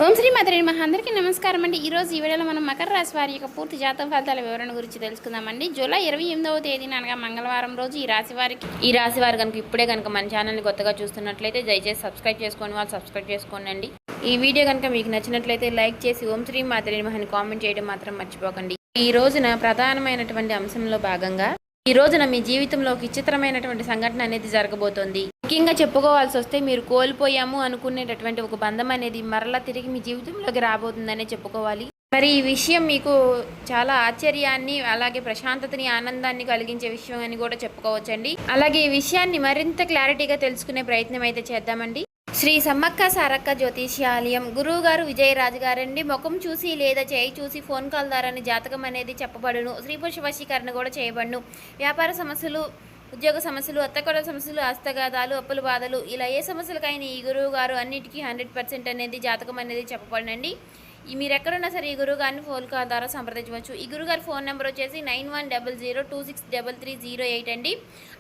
ఓం శ్రీ మాత్రే నమః. అందరికీ నమస్కారం అండి. ఈరోజు ఈ వీడియోలో మనం మకర రాశి వారి యొక్క పూర్తి జాతక ఫలితాల వివరణ గురించి తెలుసుకుందామండి. జూలై 28వ తేదీన అనగా మంగళవారం రోజు ఈ రాశి వారు కనుక ఇప్పుడే కనుక మన ఛానల్ని కొత్తగా చూస్తున్నట్లయితే దయచేసి సబ్స్క్రైబ్ చేసుకోండి, వాళ్ళు సబ్స్క్రైబ్ చేసుకోండి. ఈ వీడియో కనుక మీకు నచ్చినట్లయితే లైక్ చేసి ఓం శ్రీ మాత్రే నమః అని కామెంట్ చేయడం మాత్రం మర్చిపోకండి. ఈ రోజున ప్రధానమైనటువంటి అంశంలో భాగంగా ఈ రోజున మీ జీవితంలో ఒక విచిత్రమైనటువంటి సంఘటన అనేది జరగబోతోంది. ముఖ్యంగా చెప్పుకోవాల్సి వస్తే మీరు కోల్పోయాము అనుకునేటటువంటి ఒక బంధం అనేది మరలా తిరిగి మీ జీవితంలోకి రాబోతుందనే చెప్పుకోవాలి. మరి ఈ విషయం మీకు చాలా ఆశ్చర్యాన్ని అలాగే ప్రశాంతతని ఆనందాన్ని కలిగించే విషయం అని కూడా చెప్పుకోవచ్చండి. అలాగే ఈ విషయాన్ని మరింత క్లారిటీగా తెలుసుకునే ప్రయత్నం అయితే చేద్దామండి. శ్రీ సమ్మక్క సారక్క జ్యోతిష్యాలయం గురువు గారు విజయరాజు గారండి. ముఖం చూసి లేదా చేయి చూసి ఫోన్ కాల్ ద్వారానే జాతకం అనేది చెప్పబడును. స్త్రీ పురుష వశీకరణ కూడా చేయబడును. వ్యాపార సమస్యలు, ఉద్యోగ సమస్యలు, అత్తకొడల సమస్యలు, హస్తగాదాలు, అప్పుల బాధలు, ఇలా ఏ సమస్యలకైనా ఈ గురువు గారు అన్నిటికీ 100% అనేది జాతకం అనేది చెప్పబడినండి. మీరు ఎక్కడున్నా సరే ఈ గురువు గారిని ఫోన్ కాల్ ద్వారా సంప్రదించవచ్చు. ఈ గురుగారి ఫోన్ నెంబర్ వచ్చేసి 9100263308 అండి.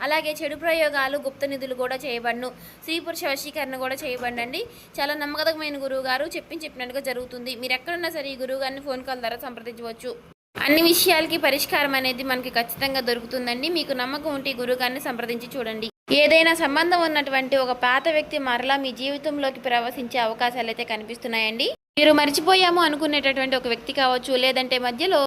అలాగే చెడు ప్రయోగాలు, గుప్త నిధులు కూడా చేయబడును. స్త్రీ పురుష వశీకరణ కూడా చేయబడండి. చాలా నమ్మకమైన గురువు గారు చెప్పినట్టుగా జరుగుతుంది. మీరు ఎక్కడున్నా సరే ఈ గురువు గారిని ఫోన్ కాల్ ద్వారా సంప్రదించవచ్చు. అన్ని విషయాలకి పరిష్కారం అనేది మనకి ఖచ్చితంగా దొరుకుతుందండి. మీకు నమ్మకం ఉంటే గురువుగారిని సంప్రదించి చూడండి. ఏదైనా సంబంధం ఉన్నటువంటి ఒక పాత వ్యక్తి మరలా మీ జీవితంలోకి ప్రవేశించే అవకాశాలు అయితే కనిపిస్తున్నాయండి. మీరు మర్చిపోయాము అనుకునేటటువంటి ఒక వ్యక్తి కావచ్చు, లేదంటే మధ్యలో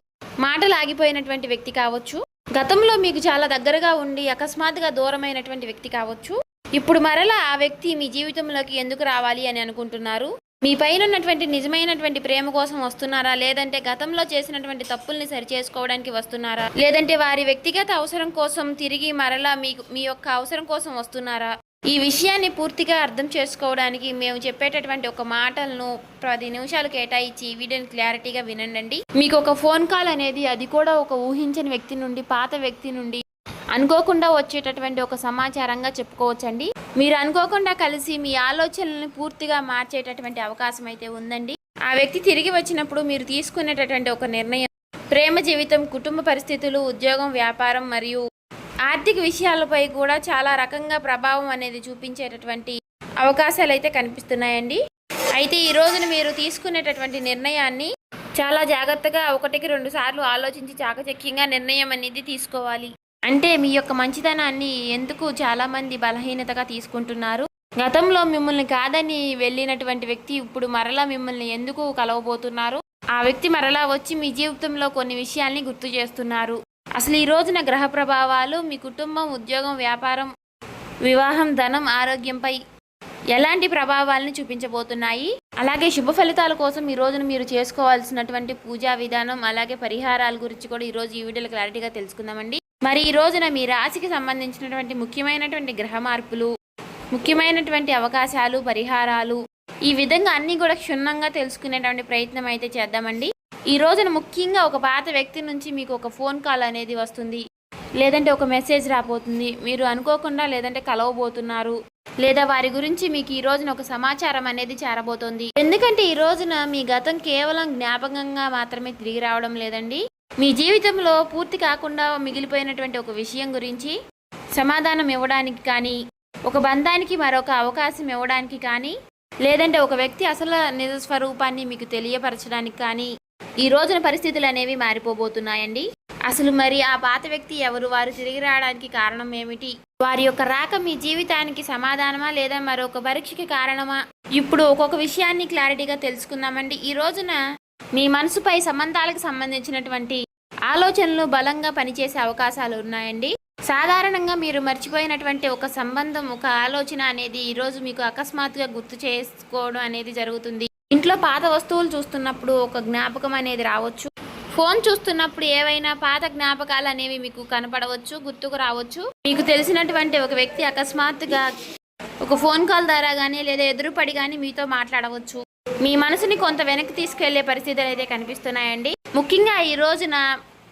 మాటలు ఆగిపోయినటువంటి వ్యక్తి కావచ్చు, గతంలో మీకు చాలా దగ్గరగా ఉండి అకస్మాత్తుగా దూరమైనటువంటి వ్యక్తి కావచ్చు. ఇప్పుడు మరలా ఆ వ్యక్తి మీ జీవితంలోకి ఎందుకు రావాలి అని అనుకుంటున్నారు? మీ పైన ఉన్నటువంటి నిజమైనటువంటి ప్రేమ కోసం వస్తున్నారా, లేదంటే గతంలో చేసినటువంటి తప్పుల్ని సరిచేసుకోవడానికి వస్తున్నారా, లేదంటే వారి వ్యక్తిగత అవసరం కోసం తిరిగి మరలా మీ యొక్క అవసరం కోసం వస్తున్నారా? ఈ విషయాన్ని పూర్తిగా అర్థం చేసుకోవడానికి మేము చెప్పేటటువంటి ఒక మాటలను 10 నిమిషాలు కేటాయించి ఈ వీడియోని క్లారిటీగా వినండి. మీకు ఒక ఫోన్ కాల్ అనేది, అది కూడా ఒక ఊహించని వ్యక్తి నుండి, పాత వ్యక్తి నుండి అనుకోకుండా వచ్చేటటువంటి ఒక సమాచారంగా చెప్పుకోవచ్చండి. మీరు అనుకోకుండా కలిసి మీ ఆలోచనలను పూర్తిగా మార్చేటటువంటి అవకాశం అయితే ఉందండి. ఆ వ్యక్తి తిరిగి వచ్చినప్పుడు మీరు తీసుకునేటటువంటి ఒక నిర్ణయం ప్రేమ జీవితం, కుటుంబ పరిస్థితులు, ఉద్యోగం, వ్యాపారం మరియు ఆర్థిక విషయాలపై కూడా చాలా రకంగా ప్రభావం అనేది చూపించేటటువంటి అవకాశాలు అయితే కనిపిస్తున్నాయండి. అయితే ఈ రోజున మీరు తీసుకునేటటువంటి నిర్ణయాన్ని చాలా జాగ్రత్తగా 1-2 సార్లు ఆలోచించి చాకచక్యంగా నిర్ణయం అనేది తీసుకోవాలి. అంటే మీ యొక్క మంచితనాన్ని ఎందుకు చాలామంది బలహీనతగా తీసుకుంటున్నారు? గతంలో మిమ్మల్ని కాదని వెళ్ళినటువంటి వ్యక్తి ఇప్పుడు మరలా మిమ్మల్ని ఎందుకు కలవబోతున్నారు? ఆ వ్యక్తి మరలా వచ్చి మీ జీవితంలో కొన్ని విషయాల్ని గుర్తు చేస్తున్నారు. అసలు ఈ రోజున గ్రహ ప్రభావాలు మీ కుటుంబం, ఉద్యోగం, వ్యాపారం, వివాహం, ధనం, ఆరోగ్యంపై ఎలాంటి ప్రభావాలను చూపించబోతున్నాయి? అలాగే శుభ ఫలితాల కోసం ఈ రోజున మీరు చేసుకోవాల్సినటువంటి పూజా విధానం, అలాగే పరిహారాల గురించి కూడా ఈరోజు ఈ వీడియోలో క్లారిటీగా తెలుసుకుందామండి. మరి ఈ రోజున మీ రాశికి సంబంధించినటువంటి ముఖ్యమైనటువంటి గ్రహ మార్పులు, ముఖ్యమైనటువంటి అవకాశాలు, పరిహారాలు, ఈ విధంగా అన్నీ కూడా క్షుణ్ణంగా తెలుసుకునేటువంటి ప్రయత్నం అయితే చేద్దామండి. ఈ రోజున ముఖ్యంగా ఒక పాత వ్యక్తి నుంచి మీకు ఒక ఫోన్ కాల్ అనేది వస్తుంది, లేదంటే ఒక మెసేజ్ రాబోతుంది. మీరు అనుకోకుండా లేదంటే కలవబోతున్నారు, లేదా వారి గురించి మీకు ఈ రోజున ఒక సమాచారం అనేది చేరబోతోంది. ఎందుకంటే ఈ రోజున మీ గతం కేవలం జ్ఞాపకంగా మాత్రమే తిరిగి రావడం లేదండి. మీ జీవితంలో పూర్తి కాకుండా మిగిలిపోయినటువంటి ఒక విషయం గురించి సమాధానం ఇవ్వడానికి కానీ, ఒక బంధానికి మరొక అవకాశం ఇవ్వడానికి కానీ, లేదంటే ఒక వ్యక్తి అసలు నిజ స్వరూపాన్ని మీకు తెలియపరచడానికి కానీ ఈ రోజున పరిస్థితులు అనేవి మారిపోబోతున్నాయండి. అసలు మరి ఆ పాత వ్యక్తి ఎవరు? వారు తిరిగి రావడానికి కారణం ఏమిటి? వారి యొక్క రాక మీ జీవితానికి సమాధానమా, లేదా మరొక పరీక్షకి కారణమా? ఇప్పుడు ఒక్కొక్క విషయాన్ని క్లారిటీగా తెలుసుకుందామండి. ఈ రోజున మీ మనసుపై సంబంధాలకు సంబంధించినటువంటి ఆలోచనలు బలంగా పనిచేసే అవకాశాలు ఉన్నాయండి. సాధారణంగా మీరు మర్చిపోయినటువంటి ఒక సంబంధం, ఒక ఆలోచన అనేది ఈరోజు మీకు అకస్మాత్తుగా గుర్తు చేసుకోవడం అనేది జరుగుతుంది. ఇంట్లో పాత వస్తువులు చూస్తున్నప్పుడు ఒక జ్ఞాపకం అనేది రావచ్చు. ఫోన్ చూస్తున్నప్పుడు ఏవైనా పాత జ్ఞాపకాలు అనేవి మీకు కనపడవచ్చు, గుర్తుకు రావచ్చు. మీకు తెలిసినటువంటి ఒక వ్యక్తి అకస్మాత్తుగా ఒక ఫోన్ కాల్ ద్వారా కానీ, లేదా ఎదురుపడి కానీ మీతో మాట్లాడవచ్చు. మీ మనసుని కొంత వెనక్కి తీసుకెళ్లే పరిస్థితులు అయితే కనిపిస్తున్నాయండి. ముఖ్యంగా ఈ రోజున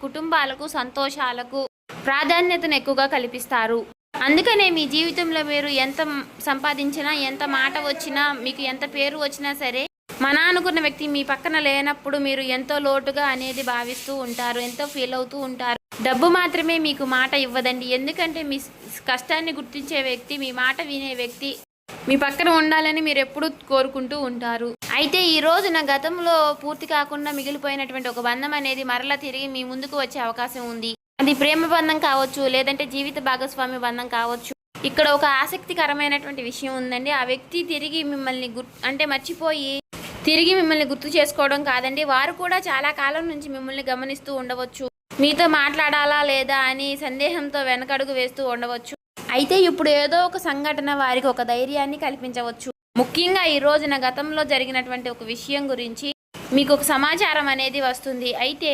కుటుంబాలకు, సంతోషాలకు ప్రాధాన్యతను ఎక్కువగా కల్పిస్తారు. అందుకనే మీ జీవితంలో మీరు ఎంత సంపాదించినా, ఎంత మాట వచ్చినా, మీకు ఎంత పేరు వచ్చినా సరే, మన అనుకున్న వ్యక్తి మీ పక్కన లేనప్పుడు మీరు ఎంతో లోటుగా అనేది భావిస్తూ ఉంటారు, ఎంతో ఫీల్ అవుతూ ఉంటారు. డబ్బు మాత్రమే మీకు మాట ఇవ్వదండి. ఎందుకంటే మీ కష్టాన్ని గుర్తించే వ్యక్తి, మీ మాట వినే వ్యక్తి మీ పక్కన ఉండాలని మీరు ఎప్పుడూ కోరుకుంటూ ఉంటారు. అయితే ఈ రోజున గతంలో పూర్తి కాకుండా మిగిలిపోయినటువంటి ఒక బంధం అనేది మరలా తిరిగి మీ ముందుకు వచ్చే అవకాశం ఉంది. అది ప్రేమ బంధం కావచ్చు, లేదంటే జీవిత భాగస్వామి బంధం కావచ్చు. ఇక్కడ ఒక ఆసక్తికరమైనటువంటి విషయం ఉందండి. ఆ వ్యక్తి తిరిగి మిమ్మల్ని మర్చిపోయి తిరిగి మిమ్మల్ని గుర్తు చేసుకోవడం కాదండి, వారు కూడా చాలా కాలం నుంచి మిమ్మల్ని గమనిస్తూ ఉండవచ్చు. మీతో మాట్లాడాలా లేదా అని సందేహంతో వెనకడుగు వేస్తూ ఉండవచ్చు. అయితే ఇప్పుడు ఏదో ఒక సంఘటన వారికి ఒక ధైర్యాన్ని కల్పించవచ్చు. ముఖ్యంగా ఈ రోజున గతంలో జరిగినటువంటి ఒక విషయం గురించి మీకు ఒక సమాచారం అనేది వస్తుంది. అయితే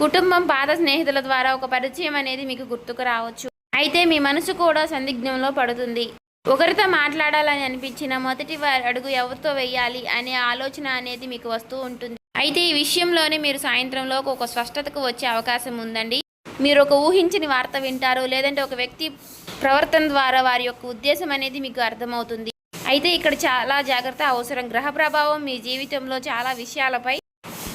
కుటుంబం, పాత స్నేహితుల ద్వారా ఒక పరిచయం అనేది మీకు గుర్తుకు రావచ్చు. అయితే మీ మనసు కూడా సందిగ్ధంలో పడుతుంది. ఒకరితో మాట్లాడాలని అనిపించిన మొదటి అడుగు ఎవరితో వేయాలి అనే ఆలోచన అనేది మీకు వస్తూ ఉంటుంది. అయితే ఈ విషయంలోనే మీరు సాయంత్రంలో ఒక స్పష్టతకు వచ్చే అవకాశం ఉందండి. మీరు ఒక ఊహించని వార్త వింటారు, లేదంటే ఒక వ్యక్తి ప్రవర్తన ద్వారా వారి యొక్క ఉద్దేశం అనేది మీకు అర్థమవుతుంది. అయితే ఇక్కడ చాలా జాగ్రత్త అవసరం. గ్రహ ప్రభావం మీ జీవితంలో చాలా విషయాలపై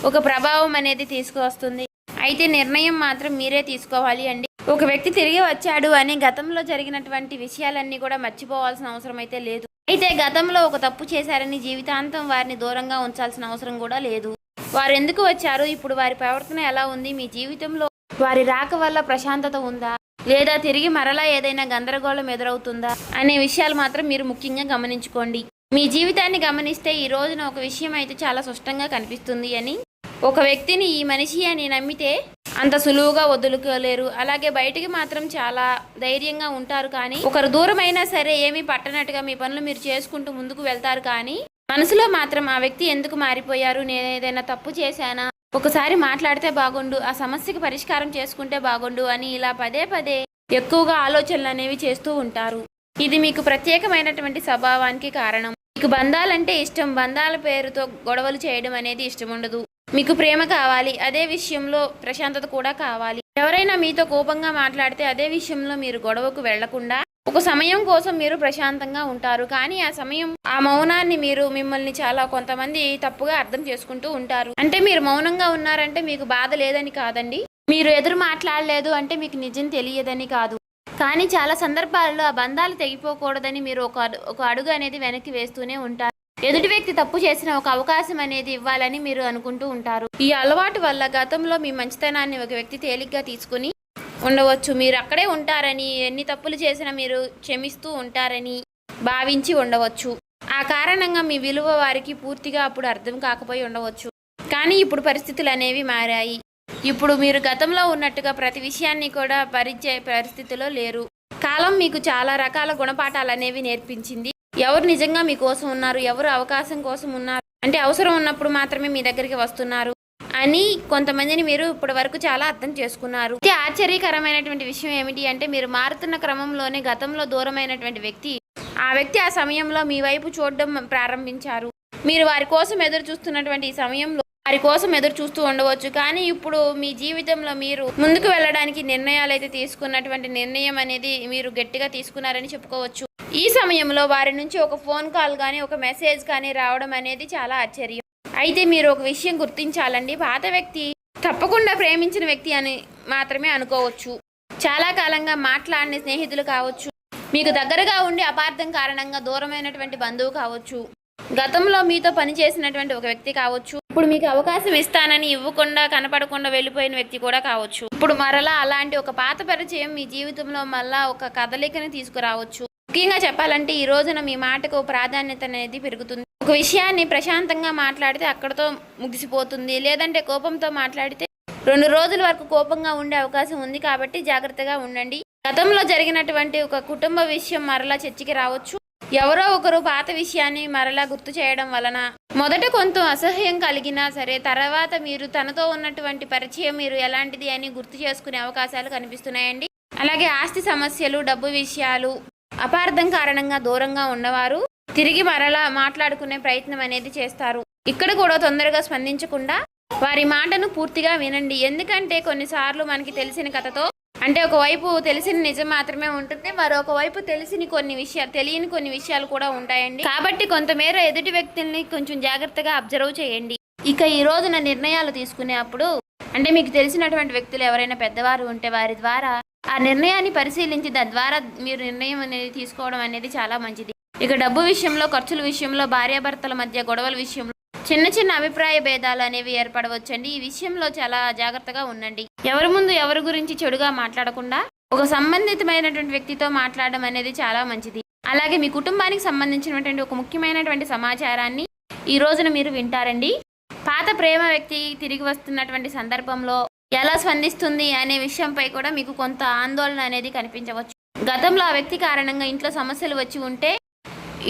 ఒక ప్రభావం అనేది తీసుకువస్తుంది. అయితే నిర్ణయం మాత్రం మీరే తీసుకోవాలి అండి. ఒక వ్యక్తి తిరిగి వచ్చాడు అని గతంలో జరిగినటువంటి విషయాలన్నీ కూడా మర్చిపోవాల్సిన అవసరం అయితే లేదు. అయితే గతంలో ఒక తప్పు చేశారని జీవితాంతం వారిని దూరంగా ఉంచాల్సిన అవసరం కూడా లేదు. వారు ఎందుకు వచ్చారు, ఇప్పుడు వారి ప్రవర్తన ఎలా ఉంది, మీ జీవితంలో వారి రాక వల్ల ప్రశాంతత ఉందా, లేదా తిరిగి మరలా ఏదైనా గందరగోళం ఎదురవుతుందా అనే విషయాలు మాత్రం మీరు ముఖ్యంగా గమనించుకోండి. మీ జీవితాన్ని గమనిస్తే ఈ రోజున ఒక విషయం అయితే చాలా స్పష్టంగా కనిపిస్తుంది అని. ఒక వ్యక్తిని ఈ మనిషి అని నమ్మితే అంత సులువుగా వదులుకోలేరు. అలాగే బయటికి మాత్రం చాలా ధైర్యంగా ఉంటారు, కానీ ఒకరు దూరమైనా సరే ఏమీ పట్టనట్టుగా మీ పనులు మీరు చేసుకుంటూ ముందుకు వెళ్తారు. కానీ మనసులో మాత్రం ఆ వ్యక్తి ఎందుకు మారిపోయారు, నేను ఏదైనా తప్పు చేశానా, ఒకసారి మాట్లాడితే బాగుండు, ఆ సమస్యకి పరిష్కారం చేసుకుంటే బాగుండు అని ఇలా పదే పదే ఎక్కువగా ఆలోచనలు అనేవి చేస్తూ ఉంటారు. ఇది మీకు ప్రత్యేకమైనటువంటి స్వభావానికి కారణం. మీకు బంధాలంటే ఇష్టం, బంధాల పేరుతో గొడవలు చేయడం అనేది ఇష్టం ఉండదు. మీకు ప్రేమ కావాలి, అదే విషయంలో ప్రశాంతత కూడా కావాలి. ఎవరైనా మీతో కోపంగా మాట్లాడితే అదే విషయంలో మీరు గొడవకు వెళ్లకుండా ఒక సమయం కోసం మీరు ప్రశాంతంగా ఉంటారు. కానీ ఆ సమయం, ఆ మౌనాన్ని మిమ్మల్ని చాలా కొంతమంది తప్పుగా అర్థం చేసుకుంటూ ఉంటారు. అంటే మీరు మౌనంగా ఉన్నారంటే మీకు బాధ లేదని కాదండి, మీరు ఎదురు మాట్లాడలేదు అంటే మీకు నిజం తెలియదని కాదు. కానీ చాలా సందర్భాల్లో ఆ బంధాలు తెగిపోకూడదని మీరు ఒక అడుగు అనేది వెనక్కి వేస్తూనే ఉంటారు. ఎదుటి వ్యక్తి తప్పు చేసిన ఒక అవకాశం అనేది ఇవ్వాలని మీరు అనుకుంటూ ఉంటారు. ఈ అలవాటు వల్ల గతంలో మీ మంచితనాన్ని ఒక వ్యక్తి తేలిగ్గా తీసుకుని ఉండవచ్చు. మీరు అక్కడే ఉంటారని, ఎన్ని తప్పులు చేసినా మీరు క్షమిస్తూ ఉంటారని భావించి ఉండవచ్చు. ఆ కారణంగా మీ విలువ వారికి పూర్తిగా అప్పుడు అర్థం కాకపోయి ఉండవచ్చు. కానీ ఇప్పుడు పరిస్థితులు అనేవి మారాయి. ఇప్పుడు మీరు గతంలో ఉన్నట్టుగా ప్రతి విషయాన్ని కూడా భరించే పరిస్థితిలో లేరు. కాలం మీకు చాలా రకాల గుణపాఠాలు అనేవి నేర్పించింది. ఎవరు నిజంగా మీకోసం ఉన్నారు, ఎవరు అవకాశం కోసం ఉన్నారు, అంటే అవసరం ఉన్నప్పుడు మాత్రమే మీ దగ్గరికి వస్తున్నారు అని కొంతమందిని మీరు ఇప్పటి వరకు చాలా అర్థం చేసుకున్నారు. ఆశ్చర్యకరమైనటువంటి విషయం ఏమిటి అంటే, మీరు మారుతున్న క్రమంలోనే గతంలో దూరమైనటువంటి వ్యక్తి ఆ సమయంలో మీ వైపు చూడడం ప్రారంభించారు. మీరు వారి కోసం ఎదురు చూస్తున్నటువంటి ఈ సమయంలో వారి కోసం ఎదురు చూస్తూ ఉండవచ్చు. కానీ ఇప్పుడు మీ జీవితంలో మీరు ముందుకు వెళ్ళడానికి నిర్ణయాలు అయితే తీసుకున్నటువంటి నిర్ణయం అనేది మీరు గట్టిగా తీసుకున్నారని చెప్పుకోవచ్చు. ఈ సమయంలో వారి నుంచి ఒక ఫోన్ కాల్ కానీ ఒక మెసేజ్ కానీ రావడం అనేది చాలా ఆశ్చర్యం. అయితే మీరు ఒక విషయం గుర్తించాలండి, పాత వ్యక్తి తప్పకుండా ప్రేమించిన వ్యక్తి అని మాత్రమే అనుకోవచ్చు. చాలా కాలంగా మాట్లాడిన స్నేహితులు కావచ్చు, మీకు దగ్గరగా ఉండి అపార్థం కారణంగా దూరమైనటువంటి బంధువు కావచ్చు, గతంలో మీతో పనిచేసినటువంటి ఒక వ్యక్తి కావచ్చు, ఇప్పుడు మీకు అవకాశం ఇస్తానని ఇవ్వకుండా కనపడకుండా వెళ్ళిపోయిన వ్యక్తి కూడా కావచ్చు. ఇప్పుడు మరలా అలాంటి ఒక పాత పరిచయం మీ జీవితంలో మళ్ళా ఒక కదలికని తీసుకురావచ్చు. ముఖ్యంగా చెప్పాలంటే ఈ రోజున మీ మాటకు ప్రాధాన్యత అనేది పెరుగుతుంది. ఒక విషయాన్ని ప్రశాంతంగా మాట్లాడితే అక్కడతో ముగిసిపోతుంది, లేదంటే కోపంతో మాట్లాడితే 2 రోజుల వరకు కోపంగా ఉండే అవకాశం ఉంది. కాబట్టి జాగ్రత్తగా ఉండండి. గతంలో జరిగినటువంటి ఒక కుటుంబ విషయం మరలా చర్చకి రావచ్చు. ఎవరో ఒకరు పాత విషయాన్ని మరలా గుర్తు చేయడం వలన మొదట కొంత అసహ్యం కలిగినా సరే, తర్వాత మీరు తనతో ఉన్నటువంటి పరిచయం మీరు ఎలాంటిది అని గుర్తు చేసుకునే అవకాశాలు కనిపిస్తున్నాయండి. అలాగే ఆస్తి సమస్యలు, డబ్బు విషయాలు, అపార్థం కారణంగా దూరంగా ఉన్నవారు తిరిగి మరలా మాట్లాడుకునే ప్రయత్నం అనేది చేస్తారు. ఇక్కడ కూడా తొందరగా స్పందించకుండా వారి మాటను పూర్తిగా వినండి. ఎందుకంటే కొన్నిసార్లు మనకి తెలిసిన కథతో, అంటే ఒకవైపు తెలిసిన నిజం మాత్రమే ఉంటుంది, మరొక వైపు తెలియని కొన్ని విషయాలు కూడా ఉంటాయండి. కాబట్టి కొంతమేర ఎదుటి వ్యక్తుల్ని కొంచెం జాగ్రత్తగా అబ్జర్వ్ చేయండి. ఇక ఈ రోజున నిర్ణయాలు తీసుకునేప్పుడు, అంటే మీకు తెలిసినటువంటి వ్యక్తులు ఎవరైనా పెద్దవారు ఉంటే వారి ద్వారా ఆ నిర్ణయాన్ని పరిశీలించి తద్వారా మీరు నిర్ణయం అనేది తీసుకోవడం అనేది చాలా మంచిది. ఇక డబ్బు విషయంలో, ఖర్చుల విషయంలో, భార్యాభర్తల మధ్య గొడవల విషయంలో చిన్న చిన్న అభిప్రాయ భేదాలు అనేవి ఏర్పడవచ్చండి. ఈ విషయంలో చాలా జాగ్రత్తగా ఉండండి. ఎవరి ముందు ఎవరి గురించి చెడుగా మాట్లాడకుండా ఒక సంబంధితమైనటువంటి వ్యక్తితో మాట్లాడడం అనేది చాలా మంచిది. అలాగే మీ కుటుంబానికి సంబంధించినటువంటి ఒక ముఖ్యమైనటువంటి సమాచారాన్ని ఈ రోజున మీరు వింటారండి. పాత ప్రేమ వ్యక్తి తిరిగి వస్తున్నటువంటి సందర్భంలో ఎలా స్పందిస్తుంది అనే విషయంపై కూడా మీకు కొంత ఆందోళన అనేది కనిపించవచ్చు. గతంలో ఆ వ్యక్తి కారణంగా ఇంట్లో సమస్యలు వచ్చి ఉంటే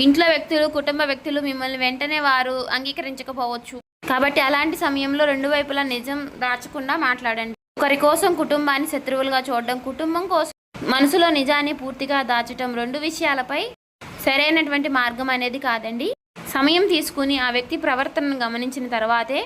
ఇంట్లో వ్యక్తులు, కుటుంబ వ్యక్తులు మిమ్మల్ని వెంటనే వారు అంగీకరించకపోవచ్చు. కాబట్టి అలాంటి సమయంలో రెండు వైపులా నిజం దాచకుండా మాట్లాడండి. ఒకరి కోసం కుటుంబాన్ని శత్రువులుగా చూడడం, కుటుంబం కోసం మనసులో నిజాన్ని పూర్తిగా దాచటం రెండు విషయాలపై సరైనటువంటి మార్గం అనేది కాదండి. సమయం తీసుకుని ఆ వ్యక్తి ప్రవర్తనను గమనించిన తర్వాతే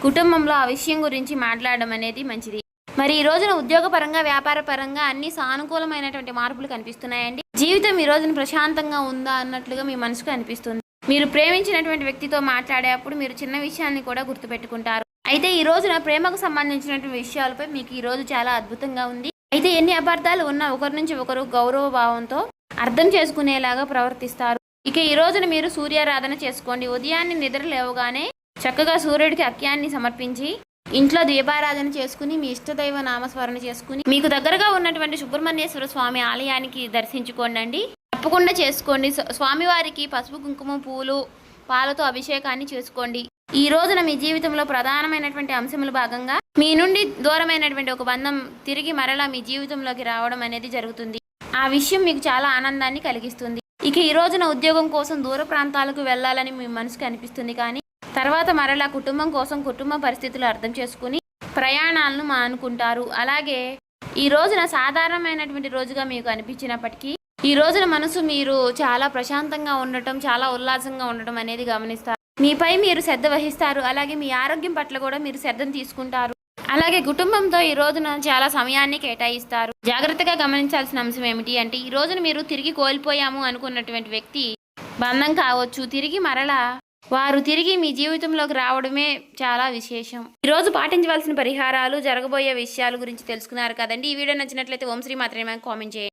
కుటుంబంలో ఆ విషయం గురించి మాట్లాడడం అనేది మంచిది. మరి ఈ రోజున ఉద్యోగపరంగా, వ్యాపార పరంగా అన్ని సానుకూలమైనటువంటి మార్పులు కనిపిస్తున్నాయండి. జీవితం ఈ రోజున ప్రశాంతంగా ఉందా అన్నట్లుగా మీ మనసుకు అనిపిస్తుంది. మీరు ప్రేమించినటువంటి వ్యక్తితో మాట్లాడేటప్పుడు మీరు చిన్న విషయాన్ని కూడా గుర్తుపెట్టుకుంటారు. అయితే ఈ రోజున ప్రేమకు సంబంధించినటువంటి విషయాలపై మీకు ఈ రోజు చాలా అద్భుతంగా ఉంది. అయితే ఎన్ని అపార్థాలు ఉన్నా ఒకరి నుంచి ఒకరు గౌరవ భావంతో అర్థం చేసుకునేలాగా ప్రవర్తిస్తారు. ఇక ఈ రోజున మీరు సూర్యారాధన చేసుకోండి. ఉదయాన్నే నిద్ర లేవగానే చక్కగా సూర్యుడికి అర్ఘ్యాన్ని సమర్పించి ఇంట్లో దీపారాధన చేసుకుని మీ ఇష్టదైవ నామస్మరణ చేసుకుని మీకు దగ్గరగా ఉన్నటువంటి సుబ్రహ్మణ్యేశ్వర స్వామి ఆలయానికి దర్శించుకోండి. తప్పకుండా చేసుకోండి. స్వామివారికి పసుపు, కుంకుమ, పూలు, పాలతో అభిషేకాన్ని చేసుకోండి. ఈ రోజున మీ జీవితంలో ప్రధానమైనటువంటి అంశముల భాగంగా మీ నుండి దూరమైనటువంటి ఒక బంధం తిరిగి మరలా మీ జీవితంలోకి రావడం అనేది జరుగుతుంది. ఆ విషయం మీకు చాలా ఆనందాన్ని కలిగిస్తుంది. ఇక ఈ రోజున ఉద్యోగం కోసం దూర ప్రాంతాలకు వెళ్ళాలని మీ మనసుకు అనిపిస్తుంది. కానీ తర్వాత మరలా కుటుంబం కోసం కుటుంబ పరిస్థితులు అర్థం చేసుకుని ప్రయాణాలను మానుకుంటారు. అలాగే ఈ రోజున సాధారణమైనటువంటి రోజుగా మీకు అనిపించినప్పటికీ ఈ రోజున మనసు మీరు చాలా ప్రశాంతంగా ఉండటం, చాలా ఉల్లాసంగా ఉండటం అనేది గమనిస్తారు. మీపై మీరు శ్రద్ధ వహిస్తారు. అలాగే మీ ఆరోగ్యం పట్ల కూడా మీరు శ్రద్ధను తీసుకుంటారు. అలాగే కుటుంబంతో ఈ రోజున చాలా సమయాన్ని కేటాయిస్తారు. జాగ్రత్తగా గమనించాల్సిన అంశం ఏమిటి అంటే ఈ రోజున మీరు తిరిగి కోల్పోయాము అనుకున్నటువంటి వ్యక్తి బంధం కావచ్చు, వారు తిరిగి మీ జీవితంలోకి రావడమే చాలా విశేషం. ఈరోజు పాటించవలసిన పరిహారాలు, జరగబోయే విషయాల గురించి తెలుసుకున్నారు కదండి. ఈ వీడియో నచ్చినట్లయితే ఓం శ్రీ మాత్రమే కామెంట్ చేయండి.